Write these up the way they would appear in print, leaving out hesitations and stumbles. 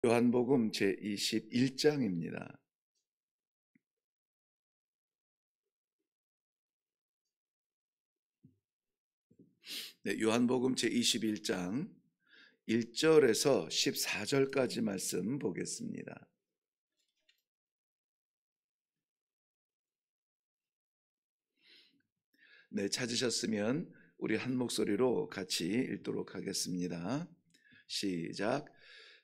요한복음 제21장입니다. 요한복음 제21장 1절에서 14절까지 말씀 보겠습니다. 찾으셨으면 우리 한 목소리로 같이 읽도록 하겠습니다. 시작.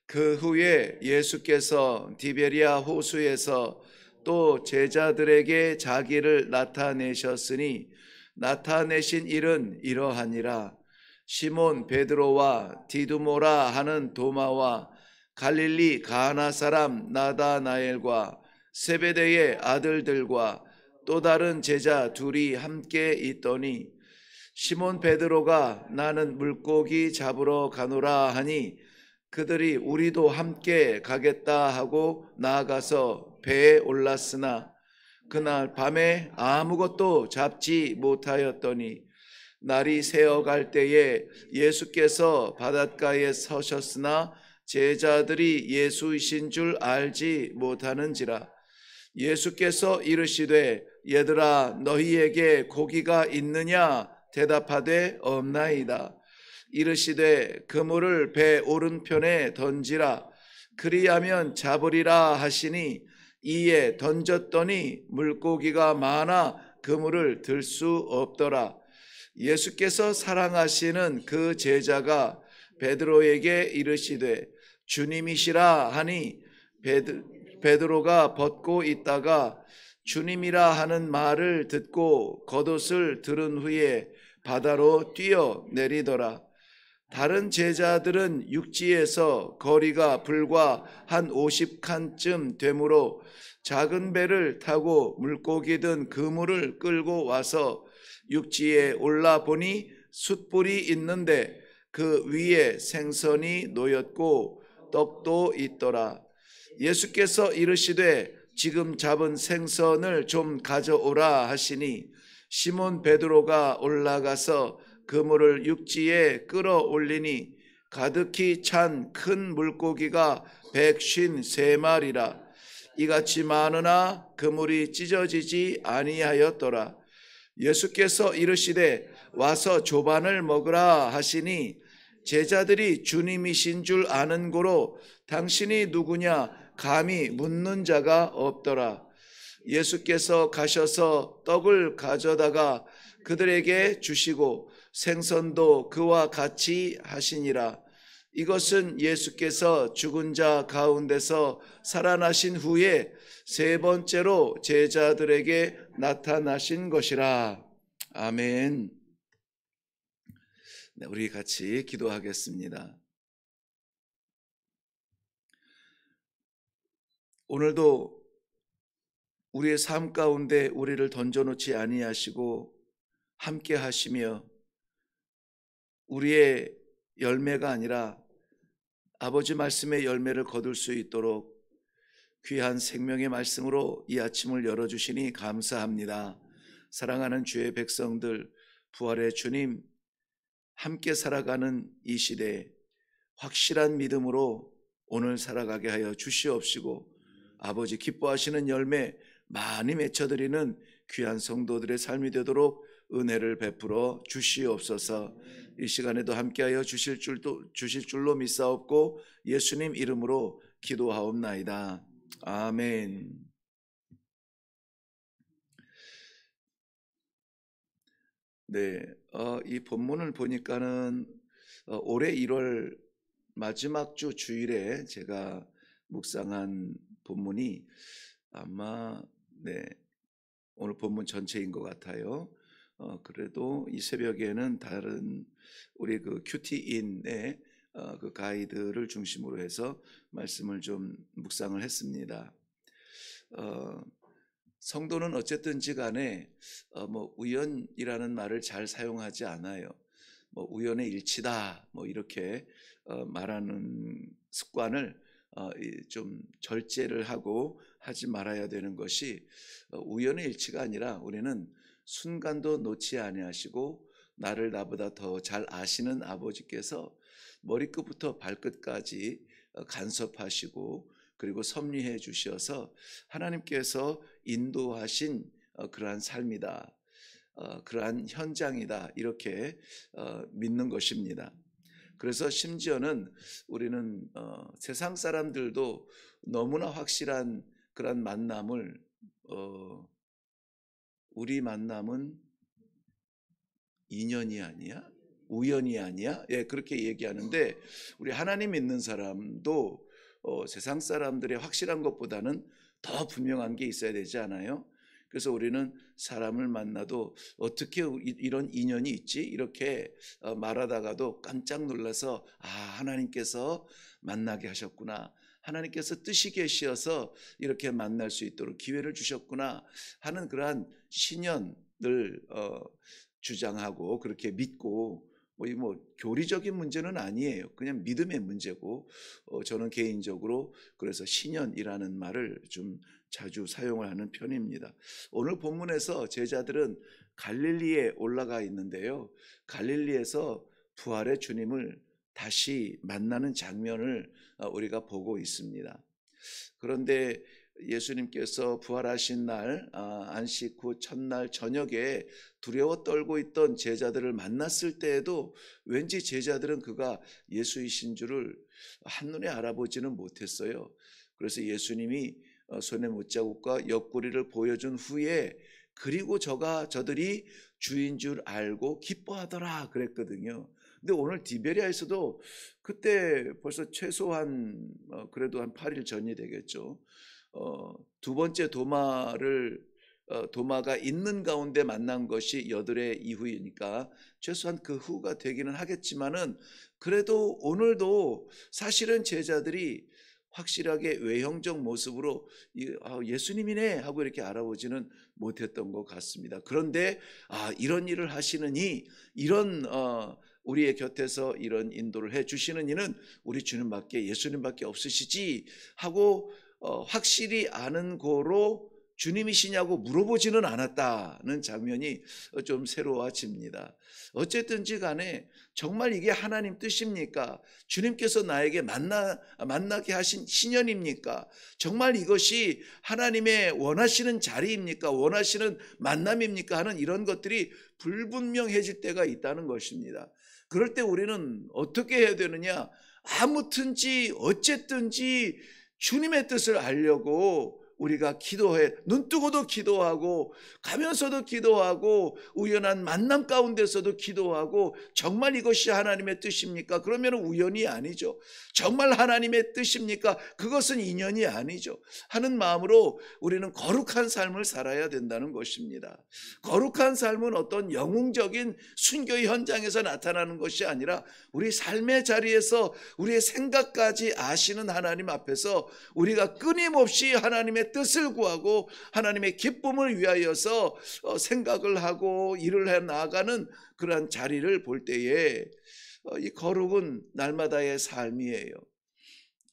그 후에 예수께서 디베리아 호수에서 또 제자들에게 자기를 나타내셨으니 나타내신 일은 이러하니라. 시몬 베드로와 디두모라 하는 도마와 갈릴리 가나 사람 나다나엘과 세베대의 아들들과 또 다른 제자 둘이 함께 있더니 시몬 베드로가 나는 물고기 잡으러 가노라 하니 그들이 우리도 함께 가겠다 하고 나아가서 배에 올랐으나 그날 밤에 아무것도 잡지 못하였더니 날이 새어갈 때에 예수께서 바닷가에 서셨으나 제자들이 예수이신 줄 알지 못하는지라. 예수께서 이르시되 얘들아 너희에게 고기가 있느냐 대답하되 없나이다. 이르시되 그물을 배 오른편에 던지라. 그리하면 잡으리라 하시니 이에 던졌더니 물고기가 많아 그물을 들 수 없더라. 예수께서 사랑하시는 그 제자가 베드로에게 이르시되 주님이시라 하니 베드로가 벗고 있다가 주님이라 하는 말을 듣고 겉옷을 들은 후에 바다로 뛰어 내리더라. 다른 제자들은 육지에서 거리가 불과 한 50칸쯤 되므로 작은 배를 타고 물고기 든 그물을 끌고 와서 육지에 올라 보니 숯불이 있는데 그 위에 생선이 놓였고 떡도 있더라. 예수께서 이르시되 지금 잡은 생선을 좀 가져오라 하시니 시몬 베드로가 올라가서 그물을 육지에 끌어올리니 가득히 찬 큰 물고기가 153마리라. 이같이 많으나 그물이 찢어지지 아니하였더라. 예수께서 이르시되 와서 조반을 먹으라 하시니 제자들이 주님이신 줄 아는 고로 당신이 누구냐 감히 묻는 자가 없더라. 예수께서 가셔서 떡을 가져다가 그들에게 주시고 생선도 그와 같이 하시니라. 이것은 예수께서 죽은 자 가운데서 살아나신 후에 세 번째로 제자들에게 나타나신 것이라. 아멘. 우리 같이 기도하겠습니다. 오늘도 우리의 삶 가운데 우리를 던져놓지 아니하시고 함께 하시며 우리의 열매가 아니라 아버지 말씀의 열매를 거둘 수 있도록 귀한 생명의 말씀으로 이 아침을 열어주시니 감사합니다. 사랑하는 주의 백성들, 부활의 주님 함께 살아가는 이 시대에 확실한 믿음으로 오늘 살아가게 하여 주시옵시고 아버지 기뻐하시는 열매 많이 맺혀드리는 귀한 성도들의 삶이 되도록 은혜를 베풀어 주시옵소서. 이 시간에도 함께하여 주실 줄로 믿사옵고 예수님 이름으로 기도하옵나이다. 아멘. 이 본문을 보니까는 올해 1월 마지막 주 주일에 제가 묵상한 본문이 아마 오늘 본문 전체인 것 같아요. 그래도 이 새벽에는 다른 우리 그 큐티인의 그 가이드를 중심으로 해서 말씀을 좀 묵상을 했습니다. 성도는 어쨌든지 간에 우연이라는 말을 잘 사용하지 않아요. 우연의 일치다 이렇게 말하는 습관을 좀 절제를 하고 하지 말아야 되는 것이 우연의 일치가 아니라 우리는 순간도 놓지 아니하시고 나를 나보다 더 잘 아시는 아버지께서 머리끝부터 발끝까지 간섭하시고 그리고 섭리해 주셔서 하나님께서 인도하신 그러한 삶이다. 그러한 현장이다. 이렇게 믿는 것입니다. 그래서 심지어는 우리는 세상 사람들도 너무나 확실한 그런 만남을 우리 만남은 인연이 아니야? 우연이 아니야? 예, 그렇게 얘기하는데 우리 하나님 믿는 사람도 세상 사람들의 확실한 것보다는 더 분명한 게 있어야 되지 않아요? 그래서 우리는 사람을 만나도 어떻게 이런 인연이 있지? 이렇게 말하다가도 깜짝 놀라서 하나님께서 만나게 하셨구나. 하나님께서 뜻이 계시어서 이렇게 만날 수 있도록 기회를 주셨구나 하는 그러한 신연을 주장하고 그렇게 믿고 뭐 교리적인 문제는 아니에요. 그냥 믿음의 문제고 저는 개인적으로 그래서 신연이라는 말을 좀 자주 사용을 하는 편입니다. 오늘 본문에서 제자들은 갈릴리에 올라가 있는데요. 갈릴리에서 부활의 주님을 다시 만나는 장면을 우리가 보고 있습니다. 그런데 예수님께서 부활하신 날 안식 후 첫날 저녁에 두려워 떨고 있던 제자들을 만났을 때에도 왠지 제자들은 그가 예수이신 줄을 한눈에 알아보지는 못했어요. 그래서 예수님이 손에 못자국과 옆구리를 보여준 후에 그리고 저들이 주인 줄 알고 기뻐하더라 그랬거든요. 근데 오늘 디베리아에서도 그때 벌써 최소한 그래도 한 8일 전이 되겠죠. 두 번째 도마가 있는 가운데 만난 것이 여드레 이후이니까 최소한 그 후가 되기는 하겠지만은 그래도 오늘도 사실은 제자들이 확실하게 외형적 모습으로 예수님이네 하고 이렇게 알아보지는 못했던 것 같습니다. 그런데 이런 일을 하시느니 이런 우리의 곁에서 이런 인도를 해 주시는 이는 우리 주님밖에 예수님밖에 없으시지 하고 확실히 아는 거로 주님이시냐고 물어보지는 않았다는 장면이 좀 새로워집니다. 어쨌든지 간에 정말 이게 하나님 뜻입니까? 주님께서 나에게 만나게 하신 신연입니까? 정말 이것이 하나님의 원하시는 자리입니까? 원하시는 만남입니까? 하는 이런 것들이 불분명해질 때가 있다는 것입니다. 그럴 때 우리는 어떻게 해야 되느냐? 아무튼지 어쨌든지 주님의 뜻을 알려고 우리가 기도해 눈 뜨고도 기도하고 가면서도 기도하고 우연한 만남 가운데서도 기도하고 정말 이것이 하나님의 뜻입니까? 그러면 우연이 아니죠. 정말 하나님의 뜻입니까? 그것은 인연이 아니죠. 하는 마음으로 우리는 거룩한 삶을 살아야 된다는 것입니다. 거룩한 삶은 어떤 영웅적인 순교의 현장에서 나타나는 것이 아니라 우리 삶의 자리에서 우리의 생각까지 아시는 하나님 앞에서 우리가 끊임없이 하나님의 뜻을 구하고 하나님의 기쁨을 위하여서 생각을 하고 일을 해 나가는 그러한 자리를 볼 때에 이 거룩은 날마다의 삶이에요.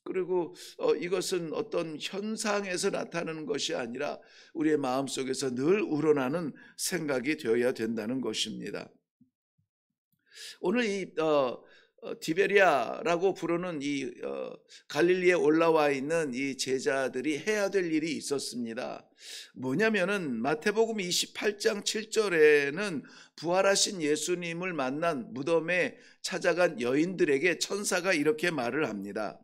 그리고 이것은 어떤 현상에서 나타나는 것이 아니라 우리의 마음속에서 늘 우러나는 생각이 되어야 된다는 것입니다. 오늘 이 디베리아라고 부르는 이 갈릴리에 올라와 있는 이 제자들이 해야 될 일이 있었습니다. 뭐냐면은 마태복음 28장 7절에는 부활하신 예수님을 만난 무덤에 찾아간 여인들에게 천사가 이렇게 말을 합니다.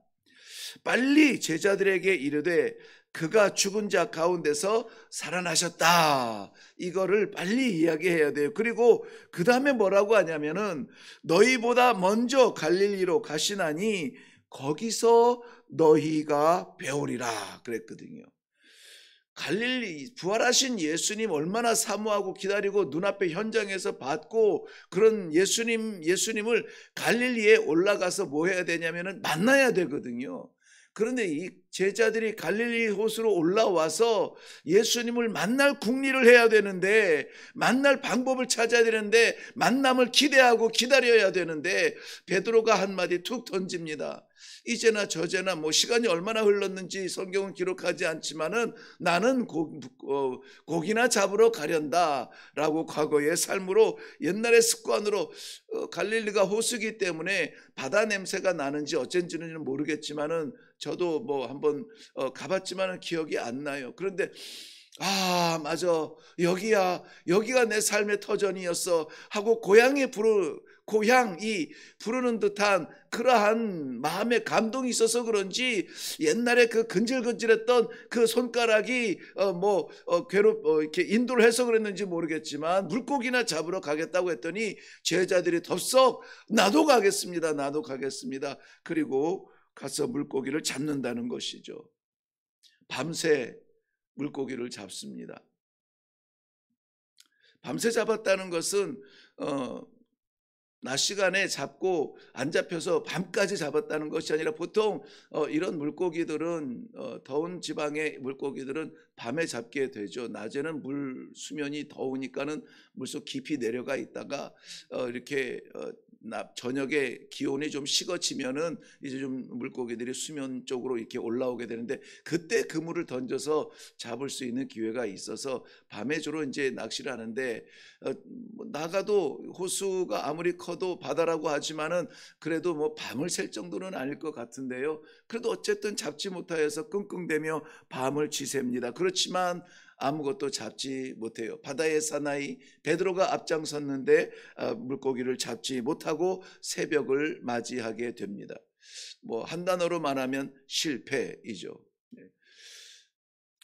빨리 제자들에게 이르되 그가 죽은 자 가운데서 살아나셨다. 이거를 빨리 이야기해야 돼요. 그리고 그 다음에 뭐라고 하냐면은 너희보다 먼저 갈릴리로 가시나니 거기서 너희가 배우리라 그랬거든요. 갈릴리 부활하신 예수님 얼마나 사모하고 기다리고 눈앞에 현장에서 봤고 그런 예수님을 갈릴리에 올라가서 뭐 해야 되냐면은 만나야 되거든요. 그런데 이 제자들이 갈릴리 호수로 올라와서 예수님을 만날 궁리를 해야 되는데, 만날 방법을 찾아야 되는데, 만남을 기대하고 기다려야 되는데, 베드로가 한마디 툭 던집니다. 이제나 저제나 뭐 시간이 얼마나 흘렀는지 성경은 기록하지 않지만은 나는 고기나 잡으러 가련다 라고 과거의 삶으로, 옛날의 습관으로, 갈릴리가 호수기 때문에 바다 냄새가 나는지 어쩐지는 모르겠지만은 저도 뭐 한번 가봤지만은 기억이 안 나요. 그런데 아, 맞아, 여기가 내 삶의 터전이었어 하고 고향이 부르는 듯한 그러한 마음의 감동이 있어서 그런지, 옛날에 그 근질근질했던 그 손가락이 이렇게 인도를 해서 그랬는지 모르겠지만, 물고기나 잡으러 가겠다고 했더니 제자들이 덥석 나도 가겠습니다. 그리고 가서 물고기를 잡는다는 것이죠. 밤새 물고기를 잡습니다. 밤새 잡았다는 것은 낮 시간에 잡고 안 잡혀서 밤까지 잡았다는 것이 아니라, 보통 이런 물고기들은, 더운 지방의 물고기들은 밤에 잡게 되죠. 낮에는 물 수면이 더우니까는 물속 깊이 내려가 있다가 이렇게 저녁에 기온이 좀 식어지면은 이제 좀 물고기들이 수면 쪽으로 이렇게 올라오게 되는데, 그때 그물을 던져서 잡을 수 있는 기회가 있어서 밤에 주로 이제 낚시를 하는데, 나가도 호수가 아무리 커도 바다라고 하지만은 그래도 뭐 밤을 샐 정도는 아닐 것 같은데요. 그래도 어쨌든 잡지 못하여서 끙끙대며 밤을 지새웁니다. 그렇지만 아무것도 잡지 못해요. 바다의 사나이 베드로가 앞장섰는데 물고기를 잡지 못하고 새벽을 맞이하게 됩니다. 뭐 한 단어로 말하면 실패이죠.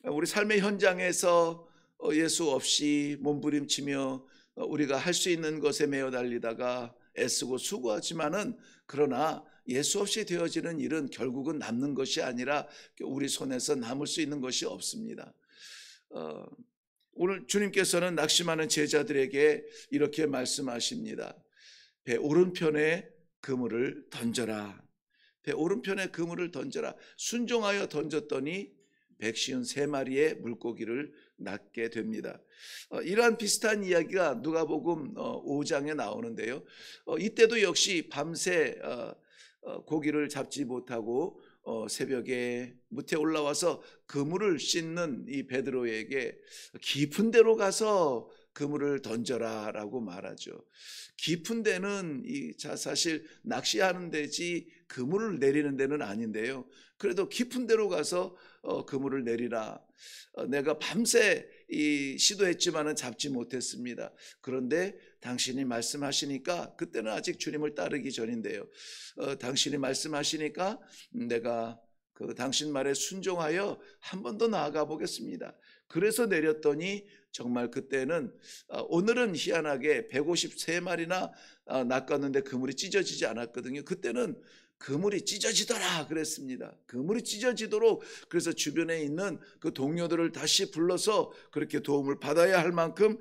우리 삶의 현장에서 예수 없이 몸부림치며 우리가 할 수 있는 것에 매여 달리다가 애쓰고 수고하지만은, 그러나 예수 없이 되어지는 일은 결국은 남는 것이 아니라 우리 손에서 남을 수 있는 것이 없습니다. 오늘 주님께서는 낙심하는 제자들에게 이렇게 말씀하십니다. 배 오른편에 그물을 던져라. 배 오른편에 그물을 던져라. 순종하여 던졌더니 153마리의 물고기를 낚게 됩니다. 이러한 비슷한 이야기가 누가복음 5장에 나오는데요. 이때도 역시 밤새 고기를 잡지 못하고 새벽에 무태 올라와서 그물을 씻는 이 베드로에게 깊은 데로 가서 그물을 던져라 라고 말하죠. 깊은 데는 사실 낚시하는 데지 그물을 내리는 데는 아닌데요. 그래도 깊은 데로 가서 그물을 내리라. 내가 밤새 시도했지만은 잡지 못했습니다. 그런데 당신이 말씀하시니까, 그때는 아직 주님을 따르기 전인데요. 당신이 말씀하시니까 내가 당신 말에 순종하여 한 번 더 나아가 보겠습니다. 그래서 내렸더니 정말 그때는, 오늘은 희한하게 153마리나 낚았는데 그물이 찢어지지 않았거든요. 그때는 그물이 찢어지더라 그랬습니다. 그물이 찢어지도록, 그래서 주변에 있는 그 동료들을 다시 불러서 그렇게 도움을 받아야 할 만큼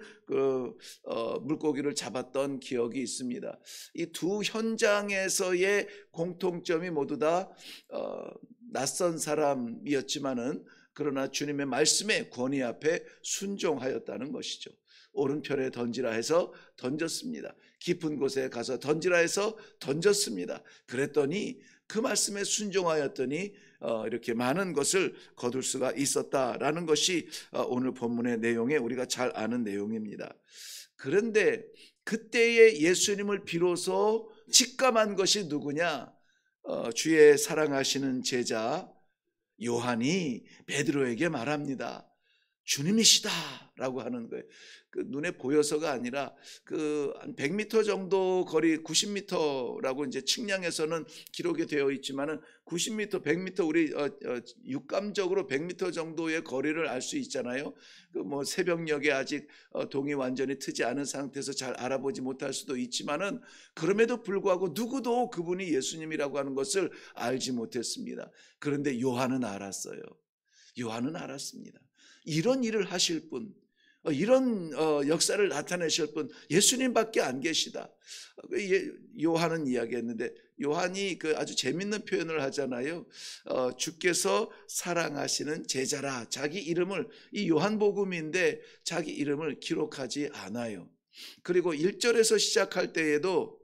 물고기를 잡았던 기억이 있습니다. 이 두 현장에서의 공통점이 모두 다 낯선 사람이었지만은, 그러나 주님의 말씀에 권위 앞에 순종하였다는 것이죠. 오른편에 던지라 해서 던졌습니다. 깊은 곳에 가서 던지라 해서 던졌습니다. 그랬더니 그 말씀에 순종하였더니 이렇게 많은 것을 거둘 수가 있었다라는 것이 오늘 본문의 내용에 우리가 잘 아는 내용입니다. 그런데 그때의 예수님을 비로소 직감한 것이 누구냐? 주의 사랑하시는 제자 요한이 베드로에게 말합니다. 주님이시다라고 하는 거예요. 그 눈에 보여서가 아니라 한 100m 정도 거리, 90m라고 이제 측량에서는 기록이 되어 있지만은 90m, 100m, 우리 육감적으로 100m 정도의 거리를 알 수 있잖아요. 뭐 새벽녘에 아직 동이 완전히 트지 않은 상태에서 잘 알아보지 못할 수도 있지만은, 그럼에도 불구하고 누구도 그분이 예수님이라고 하는 것을 알지 못했습니다. 그런데 요한은 알았어요. 요한은 알았습니다. 이런 일을 하실 분, 이런 역사를 나타내실 분 예수님밖에 안 계시다. 요한은 이야기했는데 요한이 그 아주 재밌는 표현을 하잖아요. 주께서 사랑하시는 제자라. 자기 이름을, 이 요한복음인데 자기 이름을 기록하지 않아요. 그리고 1절에서 시작할 때에도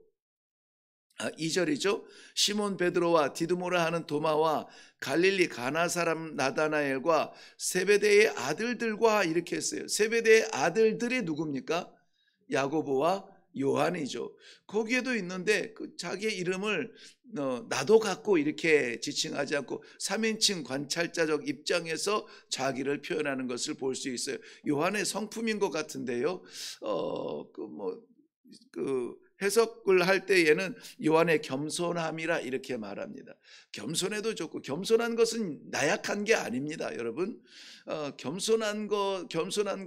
2절이죠. 시몬 베드로와 디두모라 하는 도마와 갈릴리 가나 사람 나다나엘과 세베대의 아들들과 이렇게 했어요. 세베대의 아들들이 누굽니까? 야고보와 요한이죠. 거기에도 있는데 자기의 이름을 나도 갖고 이렇게 지칭하지 않고 3인칭 관찰자적 입장에서 자기를 표현하는 것을 볼 수 있어요. 요한의 성품인 것 같은데요. 해석을 할 때에는 요한의 겸손함이라 이렇게 말합니다. 겸손해도 좋고, 겸손한 것은 나약한 게 아닙니다, 여러분. 겸손한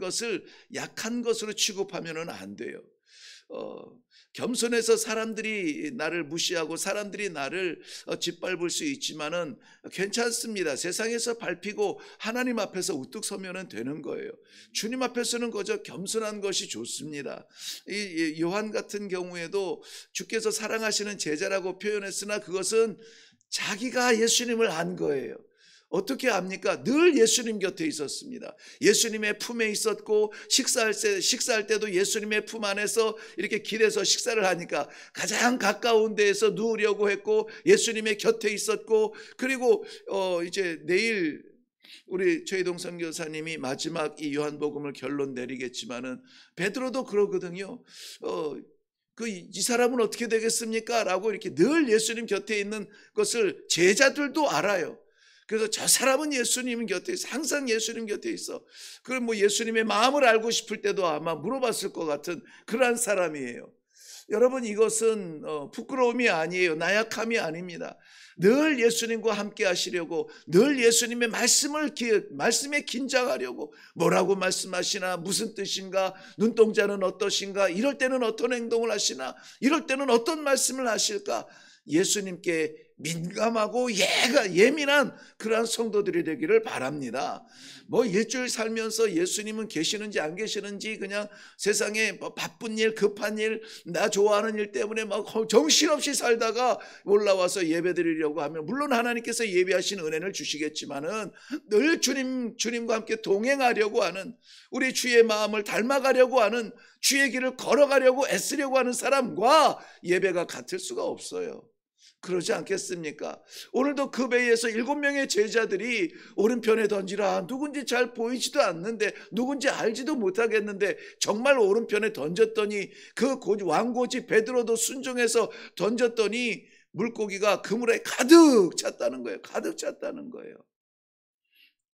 것을 약한 것으로 취급하면은 안 돼요. 겸손해서 사람들이 나를 무시하고 사람들이 나를 짓밟을 수 있지만은 괜찮습니다. 세상에서 밟히고 하나님 앞에서 우뚝 서면은 되는 거예요. 주님 앞에서는 그저 겸손한 것이 좋습니다. 이 요한 같은 경우에도 주께서 사랑하시는 제자라고 표현했으나 그것은 자기가 예수님을 안 거예요. 어떻게 압니까? 늘 예수님 곁에 있었습니다. 예수님의 품에 있었고, 식사할 때도 예수님의 품 안에서 이렇게 길에서 식사를 하니까 가장 가까운 데에서 누우려고 했고, 예수님의 곁에 있었고, 그리고 이제 내일 우리 최희동 선교사님이 마지막 이 요한복음을 결론 내리겠지만은 베드로도 그러거든요. 이 사람은 어떻게 되겠습니까? 라고 이렇게 늘 예수님 곁에 있는 것을 제자들도 알아요. 그래서 저 사람은 예수님 곁에 있어. 항상 예수님 곁에 있어. 그럼 뭐 예수님의 마음을 알고 싶을 때도 아마 물어봤을 것 같은 그러한 사람이에요. 여러분, 이것은 부끄러움이 아니에요. 나약함이 아닙니다. 늘 예수님과 함께 하시려고, 늘 예수님의 말씀에 긴장하려고, 뭐라고 말씀하시나, 무슨 뜻인가, 눈동자는 어떠신가, 이럴 때는 어떤 행동을 하시나, 이럴 때는 어떤 말씀을 하실까, 예수님께 민감하고 예민한 그러한 성도들이 되기를 바랍니다. 뭐 일주일 살면서 예수님은 계시는지 안 계시는지 그냥 세상에 뭐 바쁜 일, 급한 일, 나 좋아하는 일 때문에 막 정신없이 살다가 올라와서 예배드리려고 하면 물론 하나님께서 예배하신 은혜를 주시겠지만은 늘 주님과 함께 동행하려고 하는, 우리 주의 마음을 닮아가려고 하는, 주의 길을 걸어가려고 애쓰려고 하는 사람과 예배가 같을 수가 없어요. 그러지 않겠습니까? 오늘도 그 배에서 7명의 제자들이 오른편에 던지라, 누군지 잘 보이지도 않는데, 누군지 알지도 못하겠는데 정말 오른편에 던졌더니 그 왕고지 베드로도 순종해서 던졌더니 물고기가 그물에 가득 찼다는 거예요. 가득 찼다는 거예요.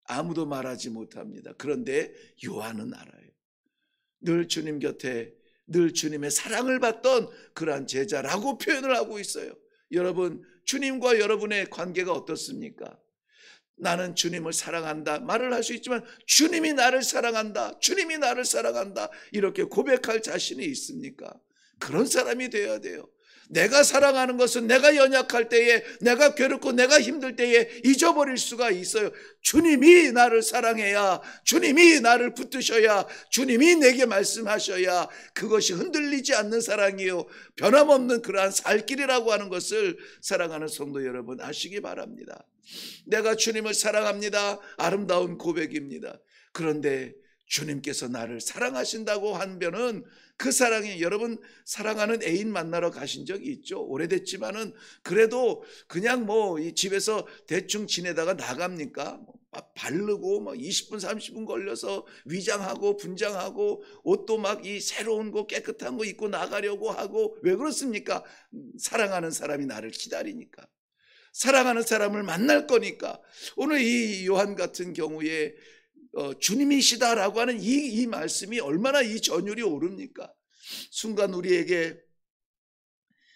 아무도 말하지 못합니다. 그런데 요한은 알아요. 늘 주님 곁에, 늘 주님의 사랑을 받던 그러한 제자라고 표현을 하고 있어요. 여러분, 주님과 여러분의 관계가 어떻습니까? 나는 주님을 사랑한다 말을 할 수 있지만 주님이 나를 사랑한다, 주님이 나를 사랑한다 이렇게 고백할 자신이 있습니까? 그런 사람이 되어야 돼요. 내가 사랑하는 것은 내가 연약할 때에, 내가 괴롭고 내가 힘들 때에 잊어버릴 수가 있어요. 주님이 나를 사랑해야, 주님이 나를 붙드셔야, 주님이 내게 말씀하셔야 그것이 흔들리지 않는 사랑이요, 변함없는 그러한 살 길이라고 하는 것을 사랑하는 성도 여러분 아시기 바랍니다. 내가 주님을 사랑합니다. 아름다운 고백입니다. 그런데 주님께서 나를 사랑하신다고 한면은 그 사랑이, 여러분 사랑하는 애인 만나러 가신 적이 있죠? 오래됐지만은 그래도 그냥 뭐 이 집에서 대충 지내다가 나갑니까? 막 바르고 막 20분 30분 걸려서 위장하고 분장하고 옷도 막 이 새로운 거 깨끗한 거 입고 나가려고 하고, 왜 그렇습니까? 사랑하는 사람이 나를 기다리니까, 사랑하는 사람을 만날 거니까. 오늘 이 요한 같은 경우에 주님이시다라고 하는 이 말씀이 얼마나 이 전율이 오릅니까? 순간 우리에게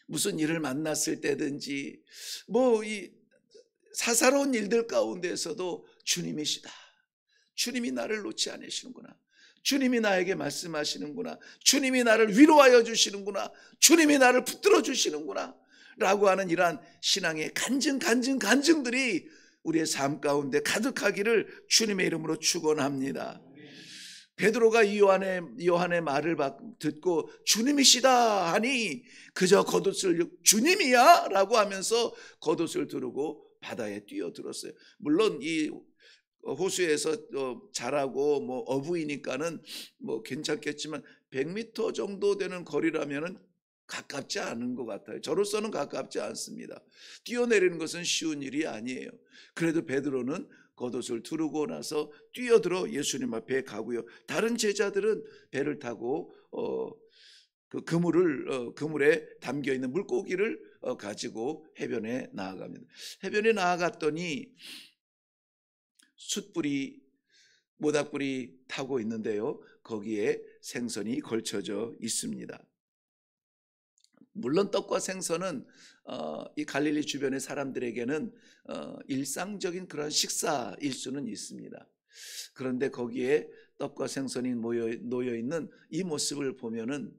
무슨 일을 만났을 때든지 뭐 이 사사로운 일들 가운데서도 주님이시다, 주님이 나를 놓지 않으시는구나, 주님이 나에게 말씀하시는구나, 주님이 나를 위로하여 주시는구나, 주님이 나를 붙들어 주시는구나 라고 하는 이러한 신앙의 간증들이 우리의 삶 가운데 가득하기를 주님의 이름으로 축원합니다. 베드로가 이 요한의 말을 듣고 주님이시다 하니 그저 겉옷을 주님이야? 라고 하면서 겉옷을 두르고 바다에 뛰어들었어요. 물론 이 호수에서 자라고 뭐 어부이니까는 뭐 괜찮겠지만 100m 정도 되는 거리라면은 가깝지 않은 것 같아요. 저로서는 가깝지 않습니다. 뛰어내리는 것은 쉬운 일이 아니에요. 그래도 베드로는 겉옷을 두르고 나서 뛰어들어 예수님 앞에 가고요. 다른 제자들은 배를 타고 그 그물에 담겨 있는 물고기를 가지고 해변에 나아갑니다. 해변에 나아갔더니 숯불이 모닥불이 타고 있는데요. 거기에 생선이 걸쳐져 있습니다. 물론 떡과 생선은 이 갈릴리 주변의 사람들에게는 일상적인 그런 식사일 수는 있습니다. 그런데 거기에 떡과 생선이 놓여 있는 이 모습을 보면은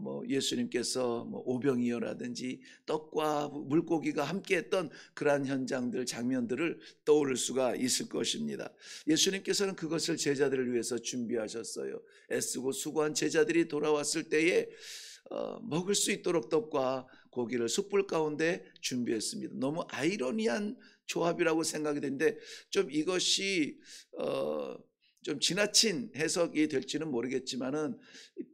뭐 예수님께서 뭐 오병이어라든지 떡과 물고기가 함께했던 그러한 현장들, 장면들을 떠올릴 수가 있을 것입니다. 예수님께서는 그것을 제자들을 위해서 준비하셨어요. 애쓰고 수고한 제자들이 돌아왔을 때에 먹을 수 있도록 떡과 고기를 숯불 가운데 준비했습니다. 너무 아이러니한 조합이라고 생각이 되는데 좀 이것이 좀 지나친 해석이 될지는 모르겠지만은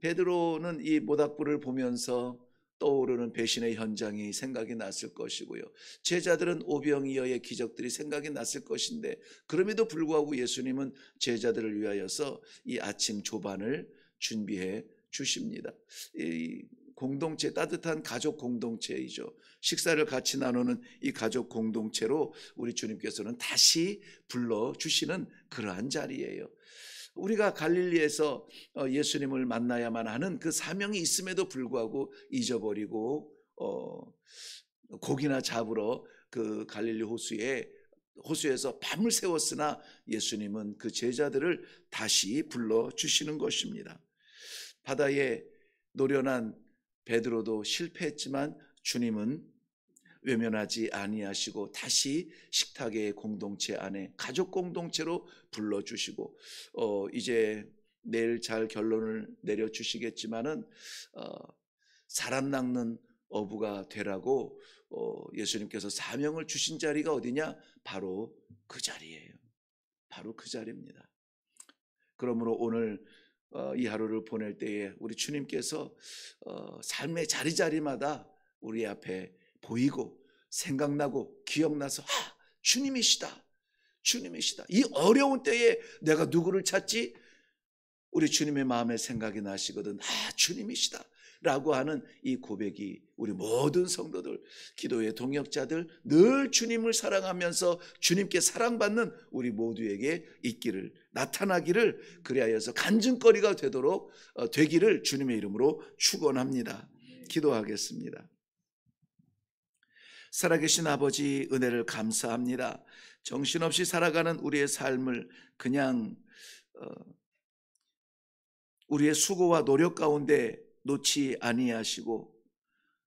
베드로는 이 모닥불을 보면서 떠오르는 배신의 현장이 생각이 났을 것이고요. 제자들은 오병이어의 기적들이 생각이 났을 것인데 그럼에도 불구하고 예수님은 제자들을 위하여서 이 아침 조반을 준비해 주십니다. 이 공동체, 따뜻한 가족 공동체이죠. 식사를 같이 나누는 이 가족 공동체로 우리 주님께서는 다시 불러주시는 그러한 자리예요. 우리가 갈릴리에서 예수님을 만나야만 하는 그 사명이 있음에도 불구하고 잊어버리고 고기나 잡으러 그 갈릴리 호수에서 밤을 새웠으나 예수님은 그 제자들을 다시 불러주시는 것입니다. 바다에 노련한 베드로도 실패했지만 주님은 외면하지 아니하시고 다시 식탁의 공동체 안에 가족 공동체로 불러주시고 이제 내일 잘 결론을 내려주시겠지만은 사람 낚는 어부가 되라고 예수님께서 사명을 주신 자리가 어디냐? 바로 그 자리예요. 바로 그 자리입니다. 그러므로 오늘 이 하루를 보낼 때에 우리 주님께서 삶의 자리자리마다 우리 앞에 보이고 생각나고 기억나서 주님이시다. 주님이시다. 이 어려운 때에 내가 누구를 찾지? 우리 주님의 마음에 생각이 나시거든. 주님이시다 라고 하는 이 고백이 우리 모든 성도들, 기도의 동역자들 늘 주님을 사랑하면서 주님께 사랑받는 우리 모두에게 있기를, 나타나기를, 그리하여서 간증거리가 되기를 주님의 이름으로 축원합니다. 기도하겠습니다. 살아계신 아버지, 은혜를 감사합니다. 정신없이 살아가는 우리의 삶을 그냥 우리의 수고와 노력 가운데 놓지 아니하시고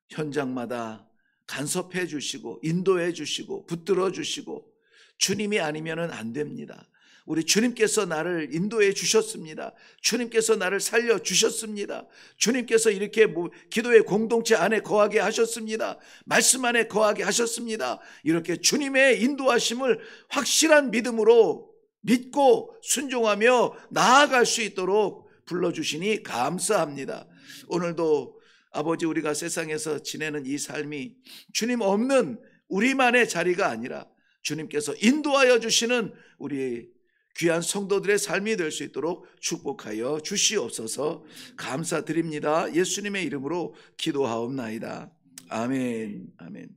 현장마다 간섭해 주시고 인도해 주시고 붙들어 주시고 주님이 아니면은 안 됩니다. 우리 주님께서 나를 인도해 주셨습니다. 주님께서 나를 살려 주셨습니다. 주님께서 이렇게 기도의 공동체 안에 거하게 하셨습니다. 말씀 안에 거하게 하셨습니다. 이렇게 주님의 인도하심을 확실한 믿음으로 믿고 순종하며 나아갈 수 있도록 불러주시니 감사합니다. 오늘도 아버지, 우리가 세상에서 지내는 이 삶이 주님 없는 우리만의 자리가 아니라 주님께서 인도하여 주시는 우리 귀한 성도들의 삶이 될 수 있도록 축복하여 주시옵소서. 감사드립니다. 예수님의 이름으로 기도하옵나이다. 아멘. 아멘.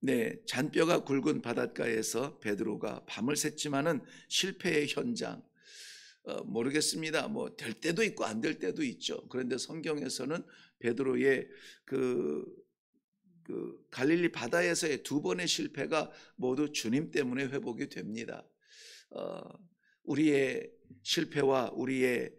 네, 잔뼈가 굵은 바닷가에서 베드로가 밤을 샜지만은 실패의 현장, 모르겠습니다. 뭐 될 때도 있고 안 될 때도 있죠. 그런데 성경에서는 베드로의 그 갈릴리 바다에서의 두 번의 실패가 모두 주님 때문에 회복이 됩니다. 우리의 실패와 우리의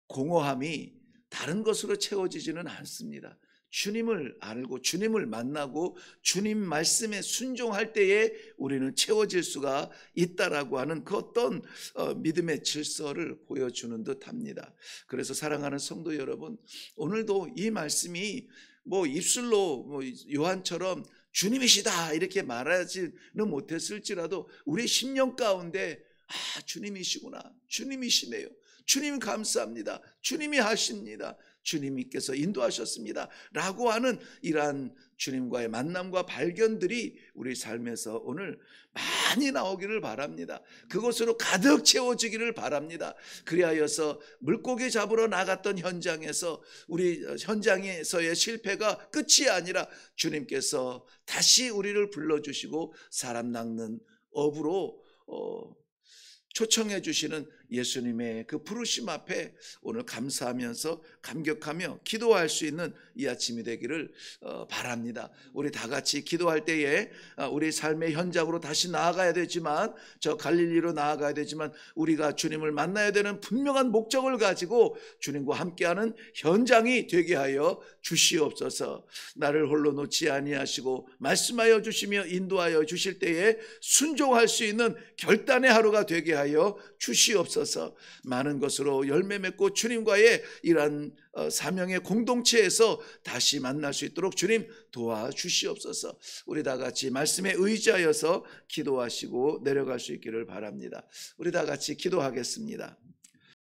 공허함이 다른 것으로 채워지지는 않습니다. 주님을 알고 주님을 만나고 주님 말씀에 순종할 때에 우리는 채워질 수가 있다라고 하는 그 어떤 믿음의 질서를 보여주는 듯합니다. 그래서 사랑하는 성도 여러분, 오늘도 이 말씀이 뭐 입술로 뭐 요한처럼 주님이시다 이렇게 말하지는 못했을지라도 우리 심령 가운데 주님이시구나, 주님이시네요, 주님 감사합니다, 주님이 하십니다, 주님께서 인도하셨습니다 라고 하는 이러한 주님과의 만남과 발견들이 우리 삶에서 오늘 많이 나오기를 바랍니다. 그것으로 가득 채워지기를 바랍니다. 그리하여서 물고기 잡으러 나갔던 현장에서 우리 현장에서의 실패가 끝이 아니라 주님께서 다시 우리를 불러주시고 사람 낚는 업으로 초청해 주시는 예수님의 그 부르심 앞에 오늘 감사하면서 감격하며 기도할 수 있는 이 아침이 되기를 바랍니다. 우리 다 같이 기도할 때에 우리 삶의 현장으로 다시 나아가야 되지만, 저 갈릴리로 나아가야 되지만, 우리가 주님을 만나야 되는 분명한 목적을 가지고 주님과 함께하는 현장이 되게 하여 주시옵소서. 나를 홀로 놓지 아니하시고 말씀하여 주시며 인도하여 주실 때에 순종할 수 있는 결단의 하루가 되게 하여 주시옵소서. 많은 것으로 열매 맺고 주님과의 이러한 사명의 공동체에서 다시 만날 수 있도록 주님 도와주시옵소서. 우리 다 같이 말씀에 의지하여서 기도하시고 내려갈 수 있기를 바랍니다. 우리 다 같이 기도하겠습니다.